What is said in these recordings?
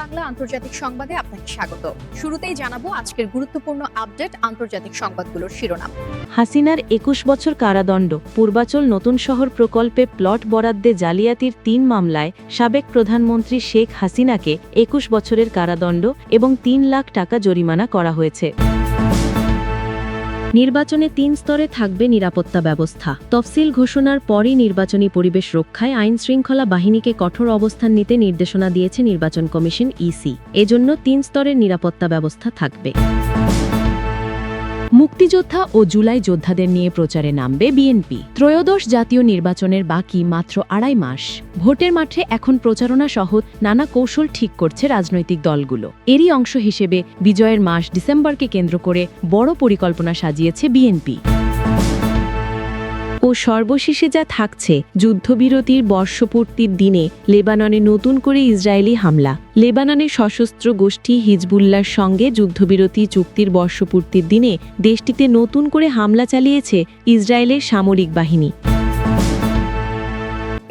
বাংলা আন্তর্জাতিক সংবাদে আপনাকে স্বাগত। শুরুতেই জানাবো আজকের গুরুত্বপূর্ণ আপডেট আন্তর্জাতিক সংবাদগুলোর শিরোনাম। হাসিনার ২১ বছর কারাদণ্ড, পূর্বাচল নতুন শহর প্রকল্পে প্লট বরাদ্দে জালিয়াতির ৩ মামলায় সাবেক প্রধানমন্ত্রী শেখ হাসিনাকে ২১ বছরের কারাদণ্ড এবং ৩ লাখ টাকা জরিমানা করা হয়েছে। নির্বাচনে ৩ স্তরে থাকবে নিরাপত্তা ব্যবস্থা। তফসিল ঘোষণার পরই নির্বাচনী পরিবেশ রক্ষায় আইনশৃঙ্খলা বাহিনীকে কঠোর অবস্থান নিতে নির্দেশনা দিয়েছে নির্বাচন কমিশন ইসি। এজন্য ৩ স্তরের নিরাপত্তা ব্যবস্থা থাকবে। মুক্তিযোদ্ধা ও জুলাই যোদ্ধাদের নিয়ে প্রচারে নামবে বিএনপি। ত্রয়োদশ জাতীয় নির্বাচনের বাকি মাত্র ২.৫ মাস। ভোটের মাঠে এখন প্রচারণা সহ নানা কৌশল ঠিক করছে রাজনৈতিক দলগুলো। এরই অংশ হিসেবে বিজয়ের মাস ডিসেম্বরকে কেন্দ্র করে বড় পরিকল্পনা সাজিয়েছে বিএনপি। ও সর্বশেষে যা থাকছে, যুদ্ধবিরতির বর্ষপূর্তির দিনে লেবাননে নতুন করে ইসরায়েলি হামলা। লেবাননের সশস্ত্র গোষ্ঠী হিজবুল্লাহর সঙ্গে যুদ্ধবিরতি চুক্তির বর্ষপূর্তির দিনে দেশটিতে নতুন করে হামলা চালিয়েছে ইসরায়েলের সামরিক বাহিনী।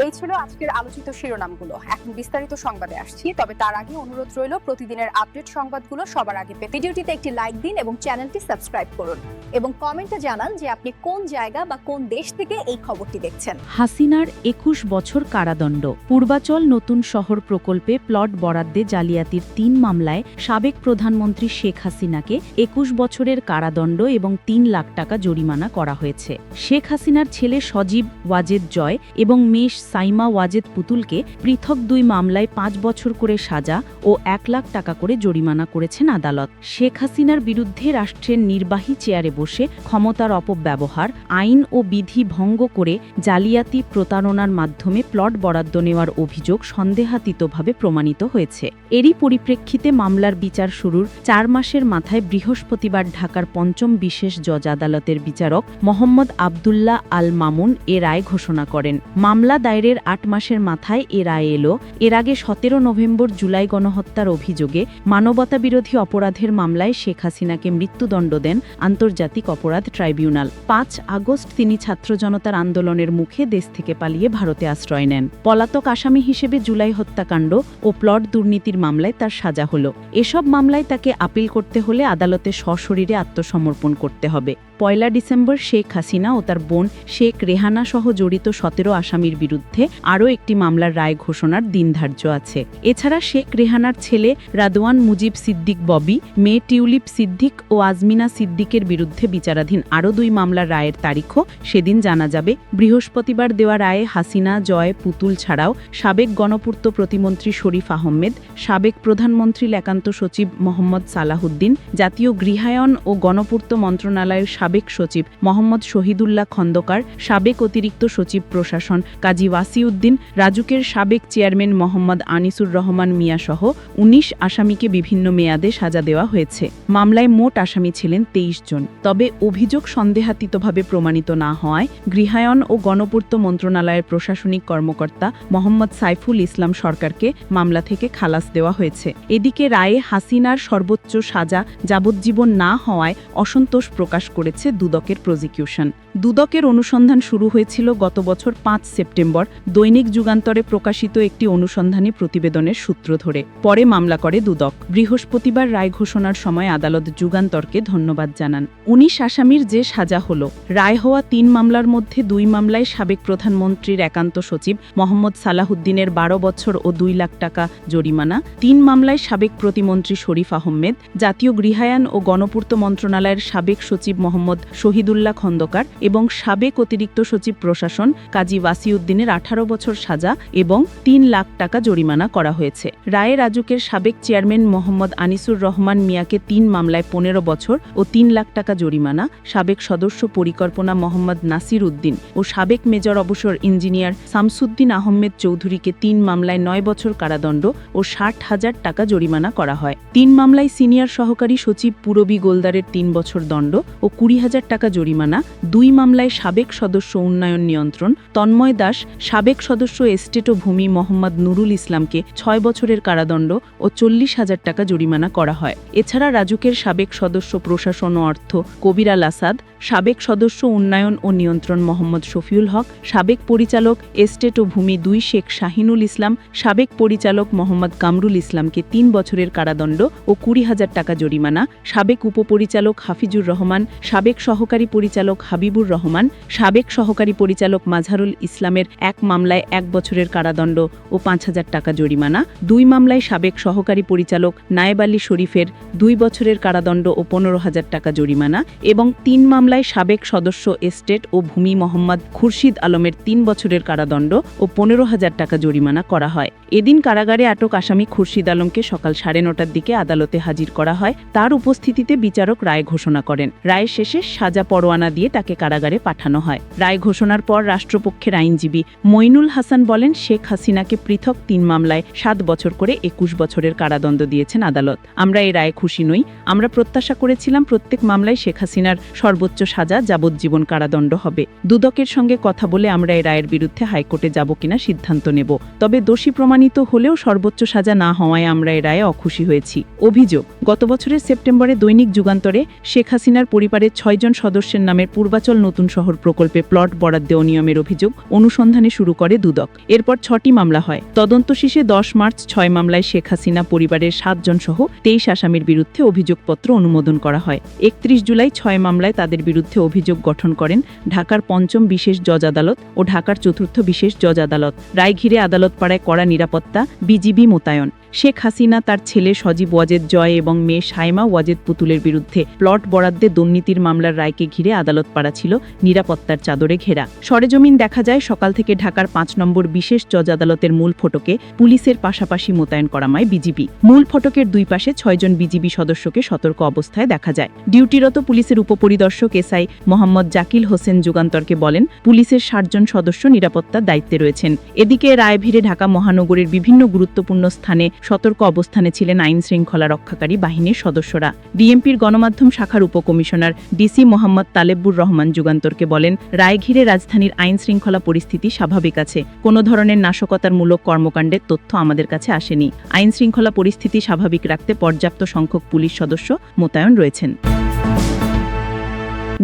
এই ছিল আজকের আলোচিত শিরোনামগুলো। এখন বিস্তারিত সংবাদে আসছি, তবে তার আগে অনুরোধ রইল প্রতিদিনের আপডেট সংবাদগুলো সবার আগে পেতে ভিডিওটিতে একটি লাইক দিন এবং চ্যানেলটি সাবস্ক্রাইব করুন এবং কমেন্টে জানান যে আপনি কোন জায়গা বা কোন দেশ থেকে এই খবরটি দেখছেন। হাসিনার ২১ বছর কারাদণ্ড, পূর্বাচল নতুন শহর প্রকল্পে প্লট বরাদ্দে জালিয়াতির ৩ মামলায় সাবেক প্রধানমন্ত্রী শেখ হাসিনাকে ২১ বছরের কারাদণ্ড এবং ৩ লাখ টাকা জরিমানা করা হয়েছে। শেখ হাসিনার ছেলে সজীব ওয়াজেদ জয় এবং মেয়ে সাইমা ওয়াজেদ পুতুলকে পৃথক ২ মামলায় ৫ বছর করে সাজা ও ১ লাখ টাকা করে জরিমানা করেছেন আদালত। শেখ হাসিনার বিরুদ্ধে রাষ্ট্রের নির্বাহী চেয়ারে বসে ক্ষমতার অপব্যবহার, আইন ও বিধি ভঙ্গ করে জালিয়াতি প্রতারণার মাধ্যমে প্লট বরাদ্দ নেওয়ার অভিযোগ সন্দেহাতীতভাবে প্রমাণিত হয়েছে। এরই পরিপ্রেক্ষিতে মামলার বিচার শুরুর ৪ মাসের মাথায় বৃহস্পতিবার ঢাকার ৫ম বিশেষ জজ আদালতের বিচারক মোহাম্মদ আবদুল্লাহ আল মামুন এ রায় ঘোষণা করেন। মামলা দায়েরের ৮ মাসের মাথায় এ রায় এলো। এর আগে ১৭ নভেম্বর জুলাই গণহত্যার অভিযোগে মানবতাবিরোধী অপরাধের মামলায় শেখ হাসিনাকে মৃত্যুদণ্ড দেন আন্তর্জাতিক অপরাধ ট্রাইব্যুনাল। ৫ আগস্ট তিনি ছাত্র জনতার আন্দোলনের মুখে দেশ থেকে পালিয়ে ভারতে আশ্রয় নেন। পলাতক আসামি হিসেবে জুলাই হত্যাকাণ্ড ও প্লট দুর্নীতির মামলায় তার সাজা হলো। এসব মামলায় তাকে আপিল করতে হলে আদালতে সশরীরে আত্মসমর্পণ করতে হবে। ১ ডিসেম্বর শেখ হাসিনা ও তার বোন শেখ রেহানা সহ জড়িত ১৭ আসামির বিরুদ্ধে আরও একটি মামলার রায় ঘোষণার দিন ধার্য আছে। এছাড়া শেখ রেহানার ছেলে রাদওয়ান মুজিব সিদ্দিক ববি, মেয়ে টিউলিপ সিদ্দিক ও আজমিনা সিদ্দিকের বিরুদ্ধে বিচারাধীন আরও ২ মামলার রায়ের তারিখও সেদিন জানা যাবে। বৃহস্পতিবার দেওয়া রায়ে হাসিনা, জয়, পুতুল ছাড়াও সাবেক গণপূর্ত প্রতিমন্ত্রী শরীফ আহমেদ, সাবেক প্রধানমন্ত্রীর একান্ত সচিব মোহাম্মদ সালাহুদ্দিন, জাতীয় গৃহায়ন ও গণপূর্ত মন্ত্রণালয়ের সাবেক সচিব মোহাম্মদ শহীদুল্লাহ খন্দকার, সাবেক অতিরিক্ত সচিব প্রশাসন কাজী ওয়াসিউদ্দিন, রাজুকের সাবেক চেয়ারম্যান মোহাম্মদ আনিসুর রহমান মিয়া সহ ১৯ আসামিকে বিভিন্ন মেয়াদে সাজা দেওয়া হয়েছে। মামলায় মোট আসামি ছিলেন ২৩ জন। তবে অভিযোগ সন্দেহাতীতভাবে প্রমাণিত না হওয়ায় গৃহায়ন ও গণপূর্ত মন্ত্রণালয়ের প্রশাসনিক কর্মকর্তা মোহাম্মদ সাইফুল ইসলাম সরকারকে মামলা থেকে খালাস দেওয়া হয়েছে। এদিকে রায়ে হাসিনার সর্বোচ্চ সাজা যাবজ্জীবন না হওয়ায় অসন্তোষ প্রকাশ করেছে দুদকের প্রসিকিউশন। দুদকের অনুসন্ধান শুরু হয়েছিল গত বছর ৫ সেপ্টেম্বর দৈনিক যুগান্তরে প্রকাশিত একটি অনুসন্ধানী প্রতিবেদনের সূত্র ধরে। পরে মামলা করে দুদক। বৃহস্পতিবার রায় ঘোষণার সময় আদালত যুগান্তরকে ধন্যবাদ জানান। ১৯ আসামির যে সাজা হলো, রায় হওয়া ৩ মামলার মধ্যে ২ মামলায় সাবেক প্রধানমন্ত্রীর একান্ত সচিব মোহাম্মদ সালাহুদ্দিনের ১২ বছর ও ২ লাখ টাকা জরিমানা, ৩ মামলায় সাবেক প্রতিমন্ত্রী শরীফ আহমেদ, জাতীয় গৃহায়ন ও গণপূর্ত মন্ত্রণালয়ের সাবেক সচিব মোহাম্মদ শহীদুল্লাহ খন্দকার এবং সাবেক অতিরিক্ত সচিব প্রশাসন কাজী ওয়াসিউদ্দিনের ১৮ বছর সাজা এবং ৩ লাখ টাকা জরিমানা করা হয়েছে। রায়ে রাজুকের সাবেক চেয়ারম্যান মোহাম্মদ আনিসুর রহমান মিয়াকে ৩ মামলায় ১৫ বছর ও ৩ লাখ টাকা জরিমানা, সাবেক সদস্য পরিকল্পনা মোহাম্মদ নাসির উদ্দিন ও সাবেক মেজর অবসর ইঞ্জিনিয়ার শামসুদ্দিন আহমেদ চৌধুরীকে ৩ মামলায় ৯ বছর কারাদণ্ড ও ৬০,০০০ টাকা জরিমানা করা হয়। ৩ মামলায় সিনিয়র সহকারী সচিব পুরবী গোলদারের ৩ বছর দণ্ড ও ২০,০০০ টাকা জরিমানা, ২ মামলায় সাবেক সদস্য উন্নয়ন নিয়ন্ত্রণ তন্ময় দাস, সাবেক সদস্য এস্টেট ও ভূমি মোহাম্মদ নুরুল ইসলামকে ৬ বছরের কারাদণ্ড ও ৪০,০০০ টাকা জরিমানা করা হয়। এছাড়া রাজুকের সাবেক সদস্য প্রশাসন ও অর্থ কবির আল আসাদ, সাবেক সদস্য উন্নয়ন ও নিয়ন্ত্রণ মোহাম্মদ শফিউল হক, সাবেক পরিচালক এস্টেট ও ভূমি 2 শেখ শাহিনুল ইসলাম, সাবেক পরিচালক মোহাম্মদ কামরুল ইসলামকে 3 বছরের কারাদণ্ড ও 20,000 টাকা জরিমানা, সাবেক উপপরিচালক হাফিজুর রহমান, সাবেক সহকারী পরিচালক হাবিবুর রহমান, সাবেক সহকারী পরিচালক মাজহারুল ইসলামের 1 মামলায় 1 বছরের কারাদণ্ড ও 5,000 টাকা জরিমানা, 2 মামলায় সাবেক সহকারী পরিচালক নায়েব আলী শরীফের 2 বছরের কারাদণ্ড ও 15,000 টাকা জরিমানা এবং 3 মামলায় সাবেক সদস্য এস্টেট ও ভূমি মোহাম্মদ খুরশিদ আলমের 3 বছরের কারাদণ্ড ও 15,000 টাকা জরিমানা করা হয়। এদিন কারাগারে আটক আসামি খুরশিদ আলমকে সকাল 9:30টার দিকে আদালতে হাজির করা হয়। তার উপস্থিতিতে বিচারক রায় ঘোষণা করেন। রায় শেষে সাজা পরোয়ানা দিয়ে তাকে কারাগারে পাঠানো হয়। রায় ঘোষণার পর রাষ্ট্রপক্ষের আইনজীবী মইনুল হাসান বলেন, শেখ হাসিনাকে পৃথক 3 মামলায় 7 বছর করে 21 বছরের কারাদণ্ড দিয়েছেন আদালত। আমরা এই রায়ে খুশি নই। আমরা প্রত্যাশা করেছিলাম প্রত্যেক মামলায় শেখ হাসিনার সর্বোচ্চ সাজা যাবজ্জীবন কারাদণ্ড হবে। দুদকের সঙ্গে কথা বলে আমরা এই রায়ের বিরুদ্ধে হাইকোর্টে যাব কিনা সিদ্ধান্ত নেব। তবে দোষী প্রমাণিত হলেও সর্বোচ্চ সাজা না হওয়ায় আমরা এই রায়ে অখুশি হয়েছি। অভিযোগ, গত বছরের সেপ্টেম্বরে দৈনিক যুগান্তরে শেখ হাসিনার পরিবারের 6 জন সদস্যের নামের পূর্বাচল নতুন শহর প্রকল্পে প্লট বরাদ্দে অনিয়মের অভিযোগ অনুসন্ধানে শুরু করে দুদক। এরপর 6টি মামলা হয়। তদন্ত শেষে 10 মার্চ 6 মামলায় শেখ হাসিনা পরিবারের 7 জন সহ 23 আসামির বিরুদ্ধে অভিযোগপত্র অনুমোদন করা হয়। 31 জুলাই 6 মামলায় তাদের বিরুদ্ধে অভিযোগ গঠন করেন ঢাকার 5ম বিশেষ জজ আদালত ও ঢাকার 4র্থ বিশেষ জজ আদালত। রায় ঘিরে আদালত পাড়ায় কড়া নিরাপত্তা, বিজিবি মোতায়েন। শেখ হাসিনা, তার ছেলে সজীব ওয়াজেদ জয় এবং মেয়ে সাইমা ওয়াজেদ পুতুলের বিরুদ্ধে প্লট বরাদ্দে দুর্নীতির মামলার রায়কে ঘিরে আদালত পাড়া ছিল নিরাপত্তার চাদরে ঘেরা। সরেজমিন দেখা যায়, সকাল থেকে ঢাকার 5 নম্বর বিশেষ জজ আদালতের মূল ফটকে পুলিশের পাশাপাশি মোতায়েন করা হয় বিজিবি। মূল ফটকের 2 পাশে 6 জন বিজিবি সদস্যকে সতর্ক অবস্থায় দেখা যায়। ডিউটিরত পুলিশের উপপরিদর্শক এসআই মোহাম্মদ জাকিল হোসেন যুগান্তরকে বলেন, পুলিশের 60 জন সদস্য নিরাপত্তার দায়িত্বে রয়েছেন। এদিকে রায় ভিড়ে ঢাকা মহানগরীর বিভিন্ন গুরুত্বপূর্ণ স্থানে সতর্ক অবস্থানে ছিলেন আইন শৃঙ্খলা রক্ষাকারী বাহিনীর সদস্যরা। ডিএমপির গণমাধ্যম শাখার উপকমিশনার ডিসি মোহাম্মদ তালেবুর রহমান যুগান্তরকে বলেন, রায় ঘিরে রাজধানীর আইন শৃঙ্খলা পরিস্থিতি স্বাভাবিক আছে। কোনো ধরনের নাশকতামূলক কর্মকাণ্ডের তথ্য আমাদের কাছে আসেনি। আইন শৃঙ্খলা পরিস্থিতি স্বাভাবিক রাখতে পর্যাপ্ত সংখ্যক পুলিশ সদস্য মোতায়েন রয়েছেন।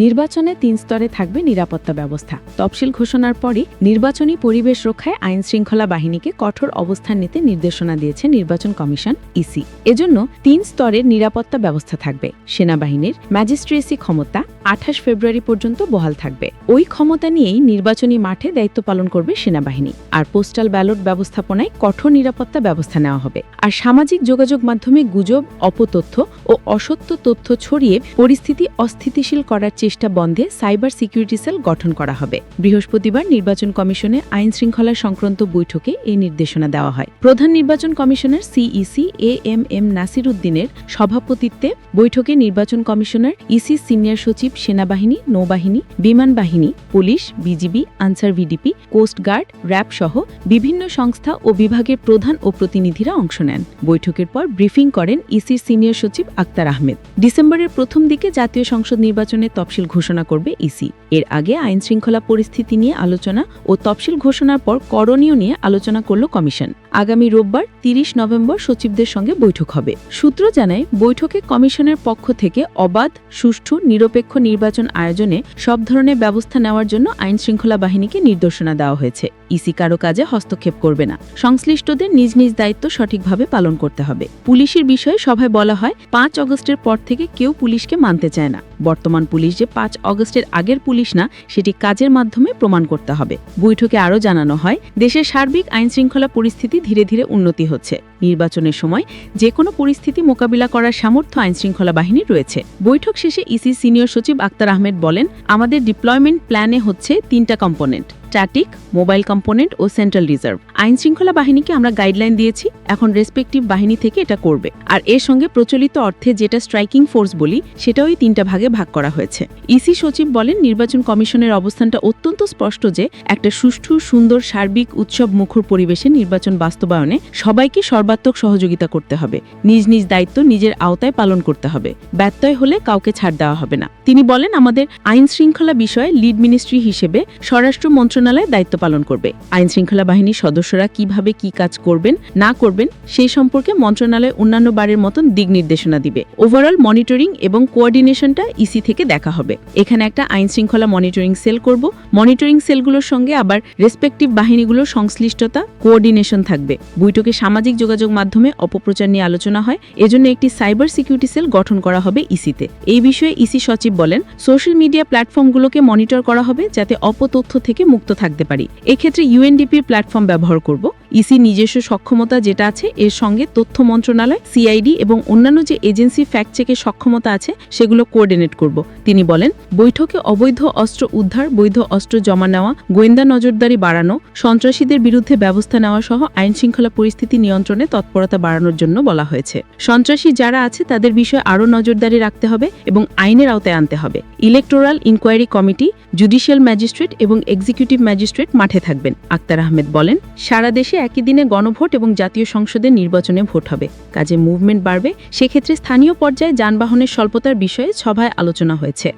নির্বাচনে 3 স্তরে থাকবে নিরাপত্তা ব্যবস্থা। তফসিল ঘোষণার পরই নির্বাচনী পরিবেশ রক্ষায় আইন শৃঙ্খলা বাহিনীকে কঠোর অবস্থান নিতে নির্দেশনা দিয়েছে নির্বাচন কমিশন ইসি। এজন্য 3 স্তরের নিরাপত্তা ব্যবস্থা থাকবে। সেনাবাহিনীর ম্যাজিস্ট্রেসি ক্ষমতা 28 ফেব্রুয়ারি পর্যন্ত বহাল থাকবে। ওই ক্ষমতা নিয়েই নির্বাচনী মাঠে দায়িত্ব পালন করবে সেনাবাহিনী। আর পোস্টাল ব্যালট ব্যবস্থাপনায় কঠোর নিরাপত্তা ব্যবস্থা নেওয়া হবে। আর সামাজিক যোগাযোগ মাধ্যমে গুজব, অপতথ্য ও অসত্য তথ্য ছড়িয়ে পরিস্থিতি অস্থিতিশীল করার চেষ্টা বন্ধে সাইবার সিকিউরিটি সেল গঠন করা হবে। বৃহস্পতিবার নির্বাচন কমিশনে আইন শৃঙ্খলা সংক্রান্ত বৈঠকে এই নির্দেশনা দেওয়া হয়। প্রধান নির্বাচন কমিশনার সিইসি এএমএম নাসির উদ্দিনের সভাপতিত্বে বৈঠকে নির্বাচন কমিশনার, ইসি সিনিয়র সচিব, সেনাবাহিনী, নৌবাহিনী, বিমান বাহিনী, police, BGB, Ansar VDP, coastguard, RAB সহ বিভিন্ন সংস্থা ও বিভাগের প্রধান ও প্রতিনিধিরা অংশ নেন। বৈঠকের পর ব্রিফিং করেন ইসির সিনিয়র সচিব আক্তার আহমেদ। ডিসেম্বরের প্রথম দিকে জাতীয় সংসদ নির্বাচনের তফসিল ঘোষণা করবে ইসি। এর আগে আইন শৃঙ্খলা পরিস্থিতি নিয়ে আলোচনা ও তফসিল ঘোষণার পর করণীয় নিয়ে আলোচনা করল কমিশন। আগামী রোববার 30 নভেম্বর সচিবদের সঙ্গে বৈঠক হবে। সূত্র জানায়, বৈঠকে কমিশনের পক্ষ থেকে অবাধ, সুষ্ঠু, নিরপেক্ষ নির্বাচন আয়োজনে সব ধরনের ব্যবস্থা নেওয়ার জন্য আইন শৃঙ্খলা বাহিনীকে নির্দেশনা দেওয়া হয়েছে। ইসি কারো কাজে হস্তক্ষেপ করবে না। সংশ্লিষ্টদের নিজ নিজ দায়িত্ব সঠিকভাবে পালন করতে হবে। পুলিশের বিষয়ে সভায় বলা হয়, 5 অগস্টের পর থেকে কেউ পুলিশকে মানতে চায় না। বর্তমান পুলিশ যে 5 অগস্টের আগের পুলিশ না, সেটি কাজের মাধ্যমে প্রমাণ করতে হবে। বৈঠকে আরও জানানো হয়, দেশের সার্বিক আইন শৃঙ্খলা পরিস্থিতি ধীরে ধীরে উন্নতি হচ্ছে। নির্বাচনের সময় যে কোনো পরিস্থিতি মোকাবিলা করার সামর্থ্য আইন শৃঙ্খলা বাহিনীর রয়েছে। বৈঠক শেষে ইসি সিনিয়র সচিব আক্তার আহমেদ বলেন, আমাদের ডিপ্লয়মেন্ট প্ল্যানে হচ্ছে 3টা কম্পোনেন্ট: স্ট্যাটিক, মোবাইল কম্পোনেন্ট ও সেন্ট্রাল রিজার্ভ। আইন শৃঙ্খলা বাহিনীকে আমরা গাইডলাইন দিয়েছি, এখন রেসপেক্টিভ বাহিনী থেকে এটা করবে। আর এর সঙ্গে প্রচলিত অর্থে যেটা স্ট্রাইকিং ফোর্স বলি, সেটাও এই 3টা ভাগে ভাগ করা হয়েছে। ইসি সচিব বলেন, নির্বাচন কমিশনের অবস্থানটা অত্যন্ত স্পষ্ট যে একটা সুষ্ঠু, সুন্দর, সার্বিক, উৎসব মুখর পরিবেশে নির্বাচন বাস্তবায়নে সবাইকে সর্বাত্মক সহযোগিতা করতে হবে। নিজ নিজ দায়িত্ব নিজের আওতায় পালন করতে হবে। ব্যত্যয় হলে কাউকে ছাড় দেওয়া হবে না। তিনি বলেন, আমাদের আইন শৃঙ্খলা বিষয়ে লিড মিনিস্ট্রি হিসেবে স্বরাষ্ট্র মন্ত্রণালয় মন্ত্রণালয় দায়িত্ব পালন করবে। আইনশৃঙ্খলা বাহিনীর সদস্যরা কিভাবে কি কাজ করবেন না করবেন সেই সম্পর্কে মন্ত্রণালয় অন্যান্য বারের মতন দিক নির্দেশনা দিবে। ওভারঅল মনিটরিং এবং কোঅর্ডিনেশনটা ইসি থেকে দেখা হবে। এখানে একটা আইনশৃঙ্খলা মনিটরিং সেল করব। মনিটরিং সেলগুলোর সঙ্গে আবার রেসপেক্টিভ বাহিনীগুলোর সংশ্লিষ্টতা কোঅর্ডিনেশন থাকবে। বৈঠকে সামাজিক যোগাযোগ মাধ্যমে অপপ্রচার নিয়ে আলোচনা হয়, এজন্য একটি সাইবার সিকিউরিটি সেল গঠন করা হবে ইসিতে। এই বিষয়ে ইসি সচিব বলেন, সোশ্যাল মিডিয়া প্ল্যাটফর্মগুলোকে মনিটর করা হবে যাতে অপতথ্য থেকে মুক্ত থাকতে পারি। এক্ষেত্রে ইউএনডিপির প্ল্যাটফর্ম ব্যবহার করব। ইসি নিজস্ব সক্ষমতা যেটা আছে এর সঙ্গে তথ্য মন্ত্রণালয়, সিআইডি এবং অন্যান্য যে এজেন্সি ফ্যাক্ট চেকের সক্ষমতা আছে সেগুলো কোঅর্ডিনেট করব। তিনি বলেন, বৈঠকে অবৈধ অস্ত্র উদ্ধার, বৈধ অস্ত্র জমা নেওয়া, গোয়েন্দা নজরদারি বাড়ানো, সন্ত্রাসীদের বিরুদ্ধে ব্যবস্থা নেওয়া সহ আইনশৃঙ্খলা পরিস্থিতি নিয়ন্ত্রণে তৎপরতা বাড়ানোর জন্য বলা হয়েছে। সন্ত্রাসী যারা আছে তাদের বিষয়ে আরও নজরদারি রাখতে হবে এবং আইনের আওতায় আনতে হবে। Electoral inquiry committee, judicial magistrate এবং এক্সিকিউটিভ ম্যাজিস্ট্রেট মাঠে থাকবেন। আক্তার আহমেদ বলেন, সারা দেশে একই দিনে গণভোট এবং জাতীয় সংসদের নির্বাচনে ভোট হবে, কাজে মুভমেন্ট বাড়বে। সেক্ষেত্রে স্থানীয় পর্যায়ে যানবাহনের স্বল্পতার বিষয়ে সভায় আলোচনা হয়েছে।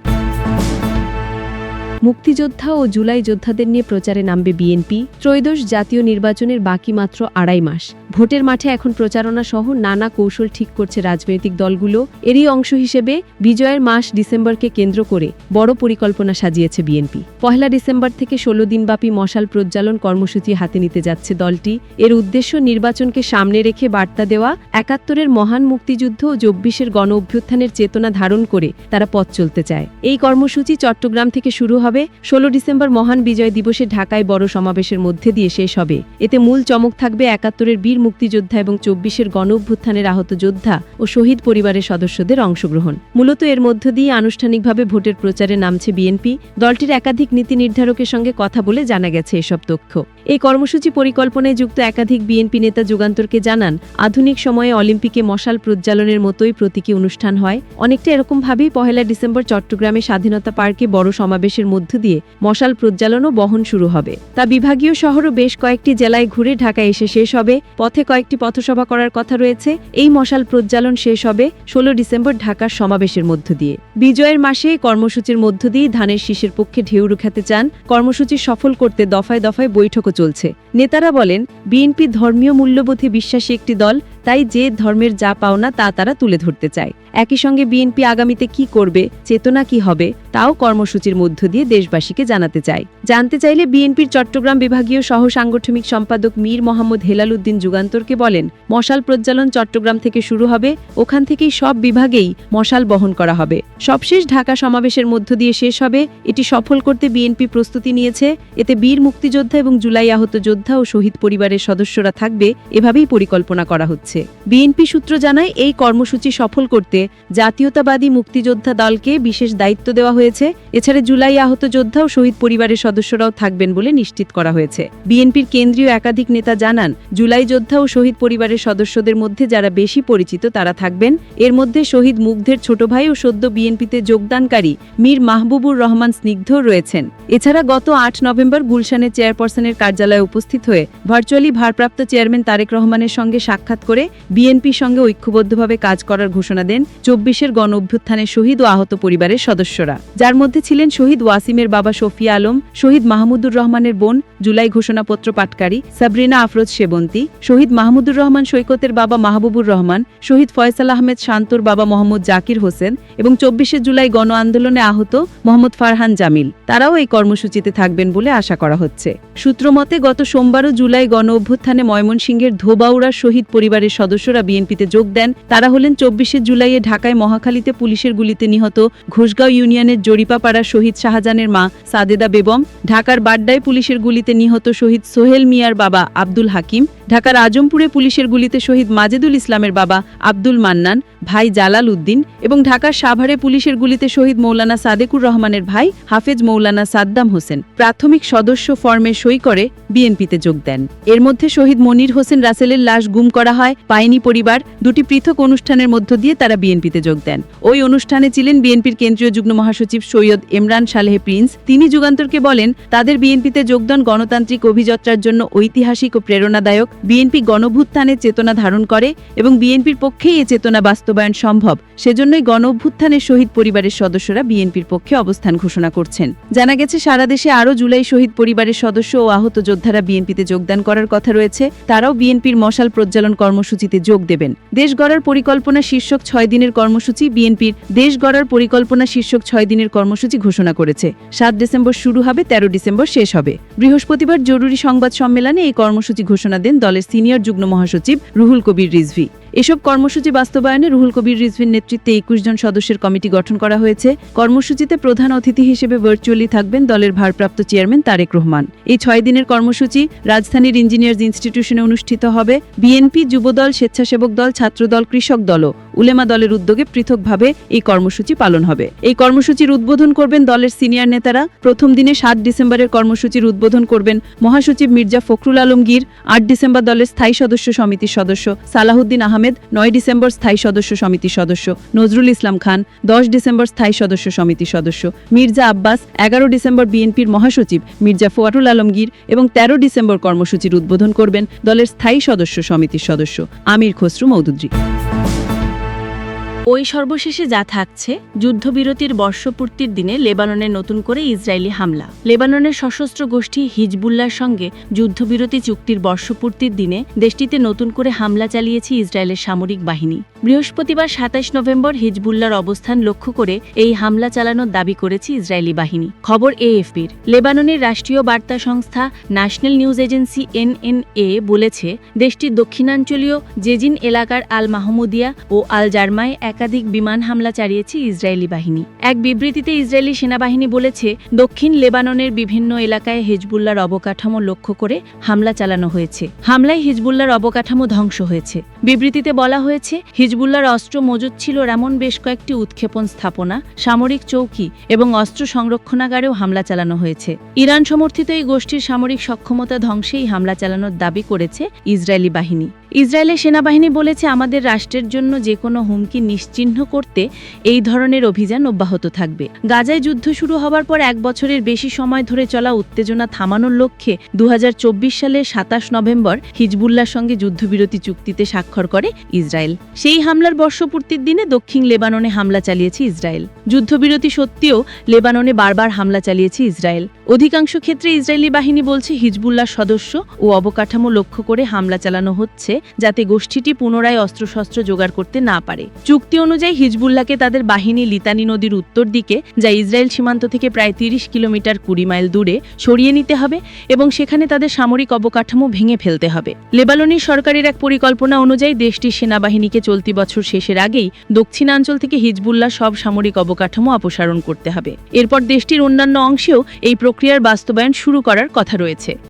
মুক্তিযোদ্ধা ও জুলাই যোদ্ধাদের নিয়ে প্রচারে নামবে বিএনপি। ত্রয়োদশ জাতীয় নির্বাচনের বাকি মাত্র 2.5 মাস। ভোটের মাঠে এখন প্রচারণা সহ নানা কৌশল ঠিক করছে রাজনৈতিক দলগুলো। এরই অংশ হিসেবে বিজয়ের মাস ডিসেম্বরকে কেন্দ্র করে বড় পরিকল্পনা সাজিয়েছে বিএনপি। 1 ডিসেম্বর থেকে 16 দিনব্যাপী মশাল প্রজ্বালন কর্মসূচি হাতে নিতে যাচ্ছে দলটি। এর উদ্দেশ্য নির্বাচনকে সামনে রেখে বার্তা দেওয়া, 71-এর মহান মুক্তিযুদ্ধ ও 24-এর গণ অভ্যুত্থানের চেতনা ধারণ করে তারা পথ চলতে চায়। এই কর্মসূচি চট্টগ্রাম থেকে শুরু হবে। 16 ডিসেম্বর মহান বিজয় দিবসে ঢাকায় বড় সমাবেশের মধ্যে দিয়ে শেষ হবে। এতে মূল চমক থাকবে 71-এর বীর মুক্তিযোদ্ধা এবং 24-এর গণ অভ্যুত্থানের আহত যোদ্ধা ও শহীদ পরিবারের সদস্যদের অংশগ্রহণ। মূলত এর মধ্য দিয়ে আনুষ্ঠানিকভাবে ভোটের প্রচারে নামছে বিএনপি। দলটির একাধিক নীতি নির্ধারকের সঙ্গে কথা বলে জানা গেছে এসব তথ্য। এই কর্মসূচি পরিকল্পনায় যুক্ত একাধিক বিএনপি নেতা যুগান্তরকে জানান, আধুনিক সময়ে অলিম্পিকে মশাল প্রজ্বালনের মতোই প্রতীকী অনুষ্ঠান হয়। অনেকটা এরকমভাবেই 1 ডিসেম্বর চট্টগ্রামে স্বাধীনতা পার্কে বড় সমাবেশের মধ্য দিয়ে মশাল প্রজ্বালন ও বহন শুরু হবে। তা বিভাগীয় শহরও বেশ কয়েকটি জেলায় ঘুরে ঢাকায় এসে শেষ হবে। পথে কয়েকটি পথসভা করার কথা রয়েছে। এই মশাল প্রজ্বালন শেষ হবে 16 ডিসেম্বর ঢাকার সমাবেশের মধ্য দিয়ে। বিজয়ের মাসে কর্মসূচির মধ্য দিয়ে ধানের শীষের পক্ষে ঢেউ রুখাতে চান। কর্মসূচি সফল করতে দফায় দফায় বৈঠকও চলছে। নেতারা বলেন, বিএনপি ধর্মীয় মূল্যবোধে বিশ্বাসী একটি দল, তাই যে ধর্মের যা পাওনা তা তারা তুলে ধরতে চায়। একই সঙ্গে বিএনপি আগামীতে কি করবে, চেতনা কি হবে, তাও কর্মসূচির মধ্য দিয়ে দেশবাসীকে জানাতে চায়। জানতে চাইলে বিএনপির চট্টগ্রাম বিভাগীয় সহ সাংগঠনিক সম্পাদক মীর মোহাম্মদ হেলাল উদ্দিন যুগান্তরকে বলেন, মশাল প্রজ্বালন চট্টগ্রাম থেকে শুরু হবে। ওখান থেকেই সব বিভাগেই মশাল বহন করা হবে। সবশেষ ঢাকা সমাবেশের মধ্য দিয়ে শেষ হবে। এটি সফল করতে বিএনপি প্রস্তুতি নিয়েছে। এতে বীর মুক্তিযোদ্ধা এবং জুলাই আহত যোদ্ধা ও শহীদ পরিবারের সদস্যরা থাকবে, এভাবেই পরিকল্পনা করা হচ্ছে। বিএনপি সূত্র জানায়, এই কর্মসূচি সফল করতে জাতীয়তাবাদী মুক্তিযোদ্ধা দলকে বিশেষ দায়িত্ব দেওয়া হয়েছে। এছাড়া জুলাই আহত যোদ্ধা ও শহীদ পরিবারের সদস্যরাও থাকবেন বলে নিশ্চিত করা হয়েছে। বিএনপির কেন্দ্রীয় একাধিক নেতা জানান, জুলাই যোদ্ধা ও শহীদ পরিবারের সদস্যদের মধ্যে যারা বেশি পরিচিত তারা থাকবেন। এর মধ্যে শহীদ মুগ্ধের ছোট ভাই ও সদ্য বিএনপিতে যোগদানকারী মীর মাহবুবুর রহমান স্নিগ্ধ রয়েছেন। এছাড়া গত 8 নভেম্বর গুলশানের চেয়ারপারসনের কার্যালয়ে উপস্থিত হয়ে ভার্চুয়ালি ভারপ্রাপ্ত চেয়ারম্যান তারেক রহমানের সঙ্গে সাক্ষাৎ করে বিএনপির সঙ্গে ঐক্যবদ্ধভাবে কাজ করার ঘোষণা দেন 24-এর গণ অভ্যুত্থানের শহীদ ও আহত পরিবারের সদস্যরা, যার মধ্যে ছিলেন শহীদ ওয়াসিমের বাবা শফিয়া আলম, শহীদ মাহমুদুর রহমানের বোন জুলাই ঘোষণাপত্র পাটকারী সাবরিনা আফরোজ সেবন্তী, শহীদ মাহমুদুর রহমান সৈকতের বাবা মাহবুবুর রহমান, শহীদ ফয়সাল আহমেদ শান্তর বাবা মোহাম্মদ জাকির হোসেন এবং 24শে জুলাই গণ আন্দোলনে আহত মোহাম্মদ ফারহান জামিল। তারাও এই কর্মসূচিতে থাকবেন বলে আশা করা হচ্ছে। সূত্রমতে গত সোমবারও জুলাই গণ অভ্যুত্থানে ময়মনসিংহের ধোবাউড়ার শহীদ পরিবারের সদস্যরা বিএনপিতে যোগ দেন। তারা হলেন 24শে জুলাইয়ে ঢাকায় মহাখালীতে পুলিশের গুলিতে নিহত ঘোষগাঁও ইউনিয়নের জরিপাপাড়ার শহীদ শাহজাহানের মা সাদেদা বেগম, ঢাকার বাড্ডায় পুলিশের গুলিতে নিহত শহীদ সোহেল মিয়ার বাবা আব্দুল হাকিম, ঢাকার আজমপুরে পুলিশের গুলিতে শহীদ মাজেদুল ইসলামের বাবা আব্দুল মান্নান, ভাই জালাল উদ্দিন এবং ঢাকার সাভারে পুলিশের গুলিতে শহীদ মৌলানা সাদেকুর রহমানের ভাই হাফেজ মৌলানা সাদ্দাম হোসেন প্রাথমিক সদস্য ফর্মে সই করে বিএনপিতে যোগ দেন। এর মধ্যে শহীদ মনির হোসেন রাসেলের লাশ গুম করা হয়। পায়নি পরিবার, দুটি পৃথক অনুষ্ঠানের মধ্য দিয়ে তারা বিএনপিতে যোগ দেন। ওই অনুষ্ঠানে ছিলেন বিএনপির কেন্দ্রীয় যুগ্ম মহাসচিব সৈয়দ ইমরান সালেহ প্রিন্স। তিনি যুগান্তরকে বলেন, তাদের বিএনপিতে যোগদান গণতান্ত্রিক অভিযাত্রার জন্য ঐতিহাসিক ও প্রেরণাদায়ক। বিএনপি গণঅভ্যুত্থানের চেতনা ধারণ করে এবং বিএনপির পক্ষেই এ চেতনা বাস্তবায়ন সম্ভব। সেজন্যই গণঅভ্যুত্থানের শহীদ পরিবারের সদস্যরা বিএনপির পক্ষে অবস্থান ঘোষণা করছেন। জানা গেছে সারা দেশে আরও জুলাই শহীদ পরিবারের সদস্য ও আহত যোদ্ধারা বিএনপিতে যোগদান করার কথা রয়েছে। তারাও বিএনপির মশাল প্রজ্বালন কর্মসূচিতে যোগ দেবেন। দেশ গড়ার পরিকল্পনা শীর্ষক 6 দিনের কর্মসূচি বিএনপির দেশ গড়ার পরিকল্পনা শীর্ষক 6 দিনের কর্মসূচি ঘোষণা করেছে। 7 ডিসেম্বর শুরু হবে, 13 ডিসেম্বর শেষ হবে। বৃহস্পতিবার জরুরি সংবাদ সম্মেলনে এই কর্মসূচি ঘোষণা দেন দলের সিনিয়র যুগ্ম মহাসচিব রুহুল কবির রিজভী। এসব কর্মসূচি বাস্তবায়নে রুহুল কবির রিজভির নেতৃত্বে 21 জন সদস্যের কমিটি গঠন করা হয়েছে। কর্মসূচিতে প্রধান অতিথি হিসেবে ভার্চুয়ালি থাকবেন দলের ভারপ্রাপ্ত চেয়ারম্যান তারেক রহমান। এই 6 দিনের কর্মসূচি রাজধানীর ইঞ্জিনিয়ার্স ইনস্টিটিউশনে অনুষ্ঠিত হবে। বিএনপি, যুবদল, স্বেচ্ছাসেবক দল, ছাত্রদল, কৃষক দল ও উলেমা দলের উদ্যোগে পৃথকভাবে এই কর্মসূচি পালন হবে। এই কর্মসূচির উদ্বোধন করবেন দলের সিনিয়র নেতারা। প্রথম দিনে 7 ডিসেম্বরের কর্মসূচির উদ্বোধন করবেন মহাসচিব মির্জা ফখরুল আলমগীর। 8 ডিসেম্বর দলের স্থায়ী সদস্য সমিতির সদস্য সালাহুদ্দিন আহমেদ। 9 ডিসেম্বর স্থায়ী সদস্য সমিতির সদস্য নজরুল ইসলাম খান। 10 ডিসেম্বর স্থায়ী সদস্য সমিতির সদস্য মির্জা আব্বাস। 11 ডিসেম্বর বিএনপির মহাসচিব মির্জা ফখরুল আলমগীর এবং 13 ডিসেম্বর কর্মসূচির উদ্বোধন করবেন দলের স্থায়ী সদস্য সমিতির সদস্য আমির খসরু মওদুদী। ওই সর্বশেষে যা থাকছে, যুদ্ধবিরতির বর্ষপূর্তির দিনে লেবাননে নতুন করে ইসরায়েলি হামলা। লেবাননের সশস্ত্র গোষ্ঠী হিজবুল্লাহর সঙ্গে যুদ্ধবিরতি চুক্তির বর্ষপূর্তির দিনে দেশটিতে নতুন করে হামলা চালিয়েছে ইসরায়েলের সামরিক বাহিনী। বৃহস্পতিবার 27 নভেম্বর হিজবুল্লাহর অবস্থান লক্ষ্য করে এই হামলা চালানোর দাবি করেছে ইসরায়েলি বাহিনী। খবর এএফপির। লেবাননের রাষ্ট্রীয় বার্তা সংস্থা ন্যাশনাল নিউজ এজেন্সি NNA বলেছে, দেশটির দক্ষিণাঞ্চলীয় জেজিন এলাকার আল মাহমুদিয়া ও আল জারমায় একাধিক বিমান হামলা চালিয়েছে ইসরায়েলি বাহিনী। এক বিবৃতিতে ইসরায়েলি সেনাবাহিনী বলেছে, দক্ষিণ লেবাননের বিভিন্ন এলাকায় হিজবুল্লাহর অবকাঠামো লক্ষ্য করে হামলা চালানো হয়েছে। হামলায় হিজবুল্লাহর অবকাঠামো ধ্বংস হয়েছে। বিবৃতিতে বলা হয়েছে, হিজবুল্লাহর অস্ত্র মজুত ছিল এমন বেশ কয়েকটি উৎক্ষেপণ স্থাপনা, সামরিক চৌকি এবং অস্ত্র সংরক্ষণাগারেও হামলা চালানো হয়েছে। ইরান সমর্থিত এই গোষ্ঠীর সামরিক সক্ষমতা ধ্বংসেই হামলা চালানোর দাবি করেছে ইসরায়েলি বাহিনী। ইসরায়েলের সেনাবাহিনী বলেছে, আমাদের রাষ্ট্রের জন্য যে কোনো হুমকি নিশ্চিহ্ন করতে এই ধরনের অভিযান অব্যাহত থাকবে। গাজায় যুদ্ধ শুরু হবার পর 1 বছরের বেশি সময় ধরে চলা উত্তেজনা থামানোর লক্ষ্যে 2024 সালের 27 নভেম্বর হিজবুল্লাহর সঙ্গে যুদ্ধবিরতি চুক্তিতে স্বাক্ষর করে ইসরায়েল। সেই হামলার বর্ষপূর্তির দিনে দক্ষিণ লেবাননে হামলা চালিয়েছে ইসরায়েল। যুদ্ধবিরতি সত্ত্বেও লেবাননে বারবার হামলা চালিয়েছে ইসরায়েল। অধিকাংশ ক্ষেত্রে ইসরায়েলি বাহিনী বলছে, হিজবুল্লাহর সদস্য ও অবকাঠামো লক্ষ্য করে হামলা চালানো হচ্ছে যাতে গোষ্ঠীটি পুনরায় অস্ত্রশস্ত্র জোগাড় করতে না পারে। চুক্তি অনুযায়ী হিজবুল্লাহকে তাদের বাহিনী লিতানি নদীর উত্তর দিকে, যা ইসরায়েল সীমান্ত থেকে প্রায় 30 কিলোমিটার 20 মাইল দূরে, সরিয়ে নিতে হবে এবং সেখানে তাদের সামরিক অবকাঠামো ভেঙে ফেলতে হবে। লেবাননি সরকারের এক পরিকল্পনা অনুযায়ী দেশটির সেনাবাহিনীকে চলতি বছর শেষের আগেই দক্ষিণাঞ্চল থেকে হিজবুল্লাহ সব সামরিক অবকাঠামো অপসারণ করতে হবে। এরপর দেশটির অন্যান্য অংশেও এই প্রক্রিয়ার বাস্তবায়ন শুরু করার কথা রয়েছে।